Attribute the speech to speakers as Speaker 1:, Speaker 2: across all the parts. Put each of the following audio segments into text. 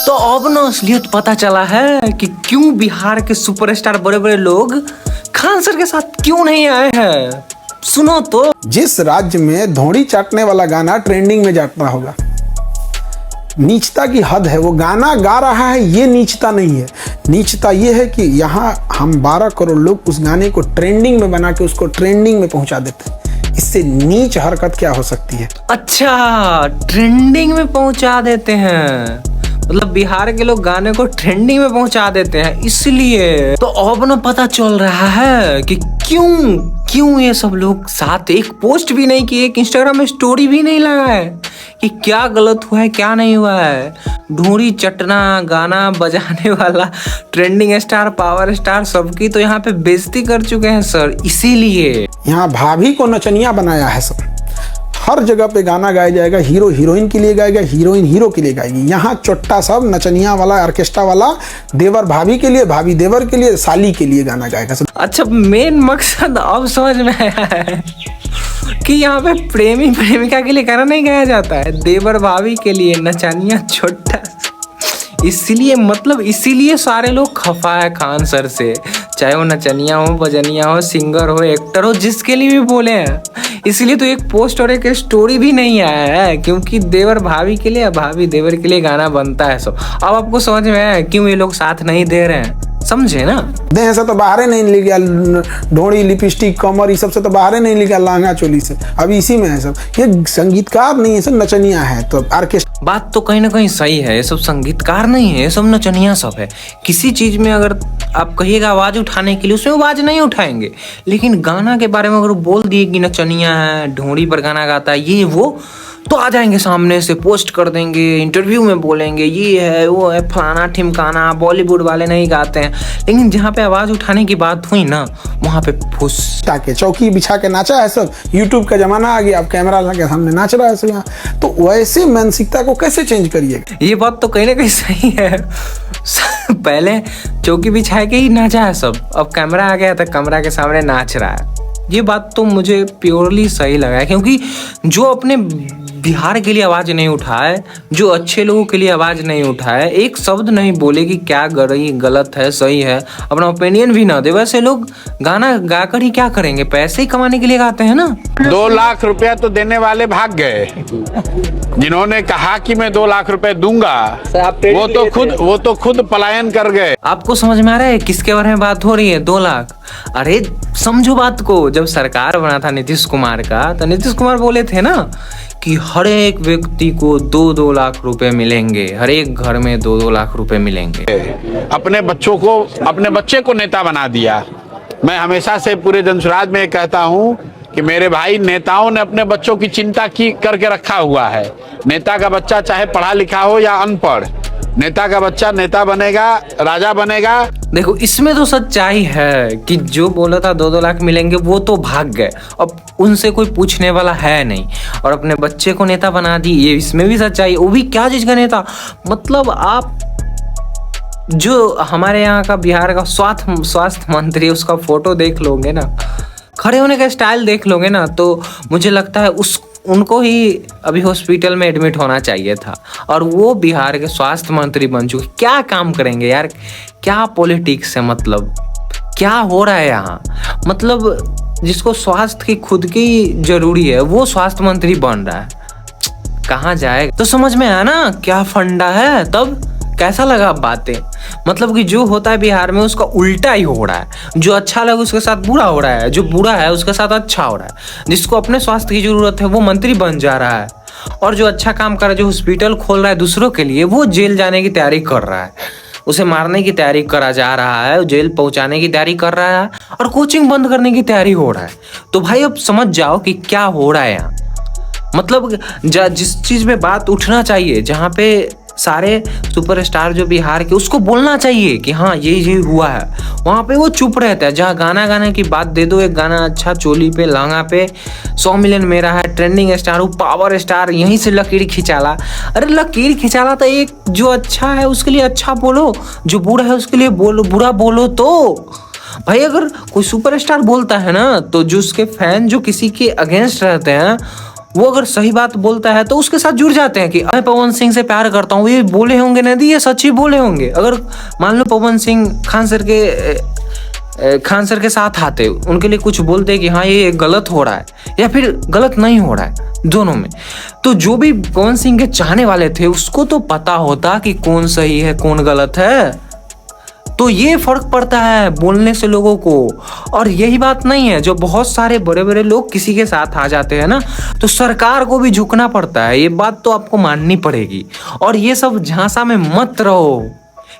Speaker 1: तो अब ना असलियत पता चला है कि क्यों बिहार के सुपरस्टार बड़े बड़े लोग खान सर के साथ क्यों नहीं आए हैं। सुनो तो,
Speaker 2: जिस राज्य में धोड़ी चाटने वाला गाना ट्रेंडिंग में जाता होगा, नीचता की हद है। वो गाना गा रहा है, ये नीचता नहीं है। नीचता ये है कि यहाँ हम 12 करोड़ लोग उस गाने को ट्रेंडिंग में बना के उसको ट्रेंडिंग में पहुंचा देते हैं। इससे नीच हरकत क्या हो सकती है?
Speaker 1: अच्छा, ट्रेंडिंग में पहुंचा देते हैं, मतलब बिहार के लोग गाने को ट्रेंडिंग में पहुंचा देते हैं, इसलिए तो अब ना पता चल रहा है कि क्यों ये सब लोग साथ एक पोस्ट भी नहीं किए, एक इंस्टाग्राम में स्टोरी भी नहीं लगाए कि क्या गलत हुआ है क्या नहीं हुआ है। ढूंढी चटना गाना बजाने वाला ट्रेंडिंग स्टार पावर स्टार सबकी तो यहाँ पे बेइज्जती कर चुके हैं सर। इसीलिए
Speaker 2: यहाँ भाभी को नचनिया बनाया है सब। हर जगह पे गाना गाया जाएगा, हीरो हीरोइन के लिए गाएगा, हीरोइन हीरो के लिए गाएगी। यहाँ चोट्टा सब नचनिया वाला, ऑर्केस्ट्रा वाला, देवर भाभी के लिए, भाभी देवर के लिए, साली के लिए गाना गाएगा सब।
Speaker 1: अच्छा, मेन मकसद अब समझ में आया है कि यहाँ पे प्रेमी प्रेमिका के लिए गाना नहीं गाया जाता है, देवर भाभी के लिए, नचनिया छोटा। इसीलिए सारे लोग खफा है खान सर से, चाहे वो नचनिया हो, बजनिया हो, सिंगर हो, एक्टर हो, जिसके लिए भी बोले हैं। इसलिए तो एक पोस्ट और एक स्टोरी भी नहीं आया है, क्योंकि देवर भाभी के लिए, भाभी देवर के लिए गाना बनता है सब। अब आपको समझ में आया क्यों ये लोग साथ नहीं दे रहे हैं, समझे ना?
Speaker 2: देह से तो बाहर नहीं ले गया, ढोड़ी, लिपस्टिक, कमर, ये सब से तो बाहर नहीं ले गया, लहंगा चोली से। अभी इसी में है सब। ये संगीतकार नहीं है, सब नचनिया है। तो ऑर्केस्ट्रा
Speaker 1: बात तो कहीं ना कहीं सही है, ये सब संगीतकार नहीं है, ये सब नचनिया सब है। किसी चीज में अगर आप कहिएगा आवाज उठाने के लिए, उसमें आवाज नहीं उठाएंगे, लेकिन गाना के बारे में अगर बोल दिए कि नचनिया है, ढोड़ी पर गाना गाता है, ये वो, तो आ जाएंगे सामने से, पोस्ट कर देंगे, इंटरव्यू में बोलेंगे ये है वो है, फलाना ठिमकाना। बॉलीवुड वाले नहीं गाते हैं, लेकिन जहाँ पे आवाज उठाने की बात हुई ना, वहाँ पे फुस
Speaker 2: के चौकी बिछा के नाचा है सब। यूट्यूब का जमाना आ गया, अब कैमरा लगा के सामने नाच रहा है सब यहाँ। तो वैसे मानसिकता को कैसे चेंज करिएगा?
Speaker 1: ये बात तो कहीं ना कहीं सही है। पहले चौकी बिछा के ही नाचा है सब, अब कैमरा आ गया तो कैमरा के सामने नाच रहा है। ये बात तो मुझे प्योरली सही लगा है, क्योंकि जो अपने बिहार के लिए आवाज नहीं उठाए, जो अच्छे लोगों के लिए आवाज नहीं उठाए, एक शब्द नहीं बोले कि क्या गलत है सही है, अपना ओपिनियन भी ना दे, वैसे लोग गाना गाकर ही क्या करेंगे? पैसे ही कमाने के लिए गाते हैं ना।
Speaker 3: 2 लाख रुपया तो देने वाले भाग गए, जिन्होंने कहा कि मैं 2 लाख रुपए दूंगा, वो तो खुद पलायन कर गए।
Speaker 1: आपको समझ में आ रहा है किसके बारे में बात हो रही है? 2 लाख। अरे समझो बात को, जब सरकार बना था नीतीश कुमार का, तो नीतीश कुमार बोले थे ना कि हर एक व्यक्ति को 2-2 लाख रुपए मिलेंगे, हर एक घर में 2-2 लाख रुपए मिलेंगे।
Speaker 3: अपने बच्चे को नेता बना दिया। मैं हमेशा से पूरे जनसुराज में कहता हूँ कि मेरे भाई, नेताओं ने अपने बच्चों की चिंता करके रखा हुआ है। नेता का बच्चा चाहे पढ़ा लिखा हो या अनपढ़, नेता का बच्चा नेता बनेगा, राजा बनेगा।
Speaker 1: देखो, इसमें तो सच्चाई है कि जो बोला था 2-2 लाख मिलेंगे, वो तो भाग गए, अब उनसे कोई पूछने वाला है नहीं, और अपने बच्चे को नेता बना दी, ये इसमें भी सच्चाई है। वो भी क्या चीज का नेता? मतलब आप जो हमारे यहाँ का बिहार का स्वास्थ्य मंत्री, उसका फोटो देख लोगे ना, खड़े होने का स्टाइल देख लोगे ना, तो मुझे लगता है उनको ही अभी हॉस्पिटल में एडमिट होना चाहिए था। और वो बिहार के स्वास्थ्य मंत्री बन चुके, क्या काम करेंगे यार? क्या पॉलिटिक्स है? मतलब क्या हो रहा है यहाँ? मतलब जिसको स्वास्थ्य की खुद की जरूरी है, वो स्वास्थ्य मंत्री बन रहा है, कहाँ जाएगा? तो समझ में आया ना क्या फंडा है? तब कैसा लगा बातें? मतलब कि जो होता है बिहार में उसका उल्टा ही हो रहा है, जो अच्छा लगे उसके साथ बुरा हो रहा है, जो बुरा है उसके साथ अच्छा हो रहा है। जिसको अपने स्वास्थ्य की जरूरत है वो मंत्री बन जा रहा है, और जो अच्छा काम कर रहा है, जो हॉस्पिटल खोल रहा है दूसरों के लिए, वो जेल जाने की तैयारी कर रहा है, उसे मारने की तैयारी करा जा रहा है, जेल पहुंचाने की तैयारी कर रहा है, और कोचिंग बंद करने की तैयारी हो रहा है। तो भाई अब समझ जाओ कि क्या हो रहा है यहाँ। मतलब जिस चीज में बात उठना चाहिए, जहाँ पे सारे सुपरस्टार जो बिहार के, उसको बोलना चाहिए कि हाँ ये हुआ है, वहाँ पे वो चुप रहता है। जहाँ गाना गाने की बात दे दो, एक गाना अच्छा चोली पे, लहंगा पे 100 मिलियन मेरा है, ट्रेंडिंग स्टार, पावर स्टार, यहीं से लकीर खिंचाला। अरे लकीर खिंचाला तो एक जो अच्छा है उसके लिए अच्छा बोलो, जो बुरा है उसके लिए बोलो, बुरा बोलो। तो भाई अगर कोई सुपरस्टार बोलता है ना, तो जो उसके फैन जो किसी के अगेंस्ट रहते हैं, वो अगर सही बात बोलता है तो उसके साथ जुड़ जाते हैं कि मैं पवन सिंह से प्यार करता हूँ, ये बोले होंगे नदी, ये सच ही बोले होंगे। अगर मान लो पवन सिंह खान सर के साथ आते, उनके लिए कुछ बोलते कि हाँ ये गलत हो रहा है या फिर गलत नहीं हो रहा है, दोनों में, तो जो भी पवन सिंह के चाहने वाले थे उसको तो पता होता कि कौन सही है कौन गलत है। तो ये फर्क पड़ता है बोलने से लोगों को। और यही बात नहीं है, जो बहुत सारे बड़े बड़े लोग किसी के साथ आ जाते हैं ना, तो सरकार को भी झुकना पड़ता है, ये बात तो आपको माननी पड़ेगी। और ये सब झांसा में मत रहो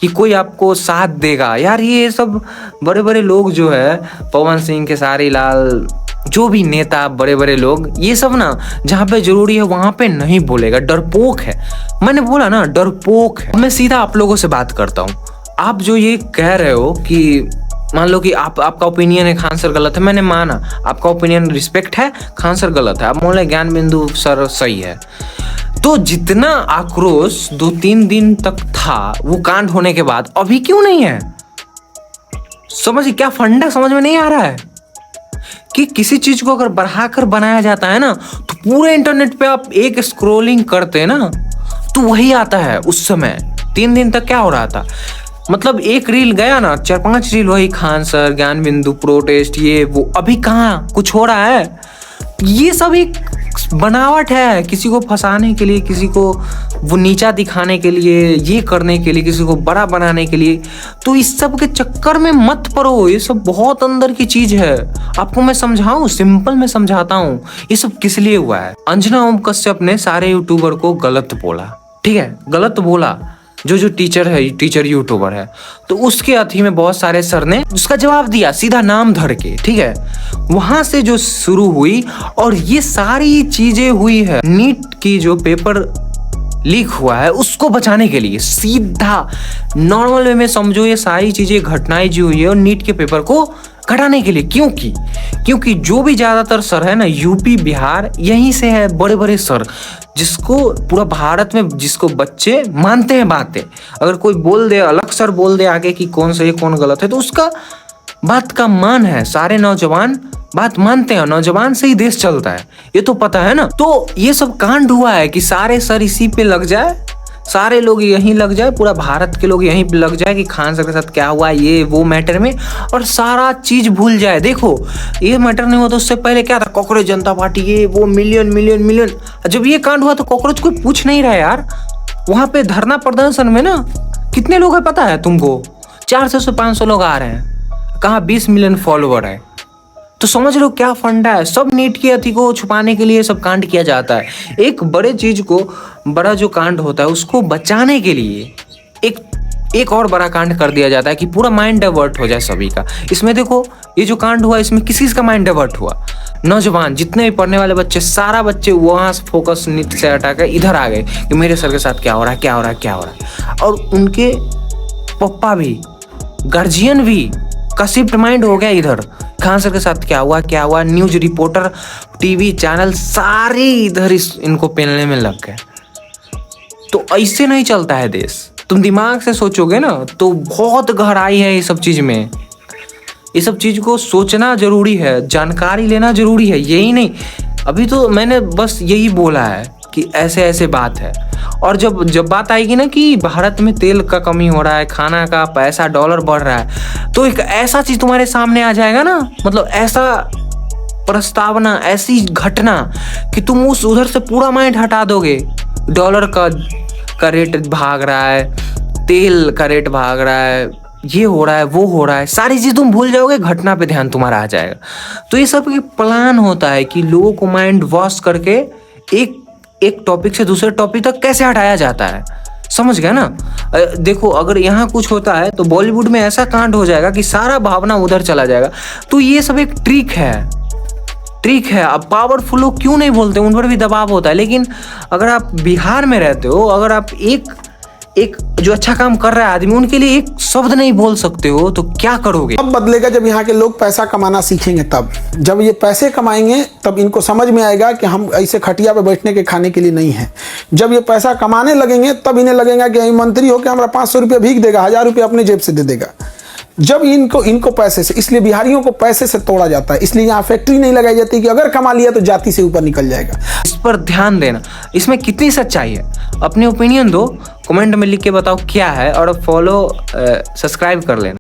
Speaker 1: कि कोई आपको साथ देगा यार। ये सब बड़े बड़े लोग जो है, पवन सिंह, खेसारी लाल, जो भी नेता बड़े बड़े लोग, ये सब ना जहाँ पे जरूरी है वहां पे नहीं बोलेगा, डरपोक है। मैंने बोला ना, डरपोक है। मैं सीधा आप लोगों से बात करता हूँ। आप जो ये कह रहे हो कि मान लो कि आपका ओपिनियन है खान सर गलत है, मैंने माना आपका ओपिनियन, रिस्पेक्ट है, खान सर गलत है, आप बोले ज्ञान बिंदु सर सही है। तो जितना आक्रोश 2-3 दिन तक था वो कांड होने के बाद, अभी क्यों नहीं है? समझ क्या फंडा समझ में नहीं आ रहा है कि किसी चीज को अगर बढ़ाकर बनाया जाता है ना, तो पूरे इंटरनेट पे आप एक स्क्रॉलिंग करते हैं ना तो वही आता है। उस समय 3 दिन तक क्या हो रहा था, मतलब एक रील गया ना, 4-5 रील वही खान सर, ज्ञान बिंदु, प्रोटेस्ट, ये वो। अभी कहाँ कुछ हो रहा है? ये सब एक बनावट है, किसी को फंसाने के लिए, किसी को वो नीचा दिखाने के लिए, ये करने के लिए, किसी को बड़ा बनाने के लिए। तो इस सब के चक्कर में मत पड़ो, ये सब बहुत अंदर की चीज है। आपको मैं समझाऊं, सिंपल में समझाता हूं ये सब किस लिए हुआ है। अंजना ओम कश्यप ने सारे यूट्यूबर को गलत बोला, ठीक है, गलत बोला। जो टीचर है, टीचर यूट्यूबर है, तो उसके अथी में बहुत सारे सर ने उसका जवाब दिया सीधा नाम धर के, ठीक है। वहां से जो शुरू हुई और ये सारी चीजें हुई है, नीट की जो पेपर लीक हुआ है उसको बचाने के लिए, सीधा नॉर्मल वे में समझो, ये सारी चीजें घटनाएं जो हुई है और नीट के पेपर को घटाने के लिए। क्योंकि जो भी ज्यादातर सर है ना, यूपी बिहार यहीं से है, बड़े बड़े सर, जिसको पूरा भारत में जिसको बच्चे मानते हैं बातें। अगर कोई बोल दे, अलग सर बोल दे आगे कि कौन सही कौन गलत है, तो उसका बात का मान है। सारे नौजवान बात मानते हैं, नौजवान से ही देश चलता है, ये तो पता है ना। तो ये सब कांड हुआ है कि सारे सर इसी पे लग जाए, सारे लोग यहीं लग जाए, पूरा भारत के लोग यहीं पे लग जाए कि खान सर के साथ क्या हुआ, ये वो मैटर में, और सारा चीज भूल जाए। देखो ये मैटर नहीं हुआ तो उससे पहले क्या था, कॉकरोच जनता पार्टी, ये वो, मिलियन। जब ये कांड हुआ तो कॉकरोच कोई पूछ नहीं रहा यार। वहां पे धरना प्रदर्शन में ना कितने लोग है पता है तुमको? 400 से 500 लोग आ रहे हैं, कहाँ 20 मिलियन फॉलोवर है। तो समझ लो क्या फंडा है। सब नीट की अति को छुपाने के लिए सब कांड किया जाता है। एक बड़े चीज को, बड़ा जो कांड होता है उसको बचाने के लिए एक और बड़ा कांड कर दिया जाता है कि पूरा माइंड डाइवर्ट हो जाए सभी का। इसमें देखो ये जो कांड हुआ, इसमें किसी का माइंड डाइवर्ट हुआ, नौजवान जितने भी पढ़ने वाले बच्चे, सारा बच्चे वहां से फोकस नीट से हटा कर इधर आ गए कि मेरे सर के साथ क्या हो रहा है। और उनके पप्पा भी, गार्जियन भी का शिफ्ट माइंड हो गया इधर, खान सर के साथ क्या हुआ। न्यूज रिपोर्टर, टीवी चैनल सारे इधर इनको पेलने में लग गए। तो ऐसे नहीं चलता है देश। तुम दिमाग से सोचोगे ना तो बहुत गहराई है ये सब चीज में। ये सब चीज को सोचना जरूरी है, जानकारी लेना जरूरी है। यही नहीं, अभी तो मैंने बस यही बोला है कि ऐसे ऐसे बात है। और जब बात आएगी ना कि भारत में तेल का कमी हो रहा है, खाना का पैसा, डॉलर बढ़ रहा है, तो एक ऐसा चीज तुम्हारे सामने आ जाएगा ना, मतलब ऐसा प्रस्तावना, ऐसी घटना कि तुम उधर से पूरा माइंड हटा दोगे। डॉलर का रेट भाग रहा है, तेल का रेट भाग रहा है, ये हो रहा है, वो हो रहा है, सारी चीज तुम भूल जाओगे, घटना पे ध्यान तुम्हारा आ जाएगा। तो ये सब प्लान होता है कि लोगों को माइंड वॉश करके एक टॉपिक से दूसरे टॉपिक तक कैसे हटाया जाता है, समझ गया ना। देखो अगर यहाँ कुछ होता है तो बॉलीवुड में ऐसा कांड हो जाएगा कि सारा भावना उधर चला जाएगा। तो ये सब एक ट्रिक है। अब पावरफुल लोग क्यों नहीं बोलते, उन पर भी दबाव होता है। लेकिन अगर आप बिहार में रहते हो, अगर आप एक जो अच्छा काम कर रहा है आदमी, उनके लिए एक शब्द नहीं बोल सकते हो, तो क्या करोगे?
Speaker 2: अब बदलेगा जब यहाँ के लोग पैसा कमाना सीखेंगे। तब जब ये पैसे कमाएंगे तब इनको समझ में आएगा कि हम ऐसे खटिया पे बैठने के खाने के लिए नहीं है। जब ये पैसा कमाने लगेंगे तब इन्हें लगेगा कि मंत्री हो के हमारा 500 रुपया भीख देगा, 1000 रुपया अपने जेब से दे देगा। जब इनको पैसे से, इसलिए बिहारियों को पैसे से तोड़ा जाता है, इसलिए यहाँ फैक्ट्री नहीं लगाई जाती कि अगर कमा लिया तो जाति से ऊपर निकल जाएगा।
Speaker 1: इस पर ध्यान देना, इसमें कितनी सच्चाई है, अपने ओपिनियन दो, कमेंट में लिख के बताओ क्या है, और फॉलो सब्सक्राइब कर लेना।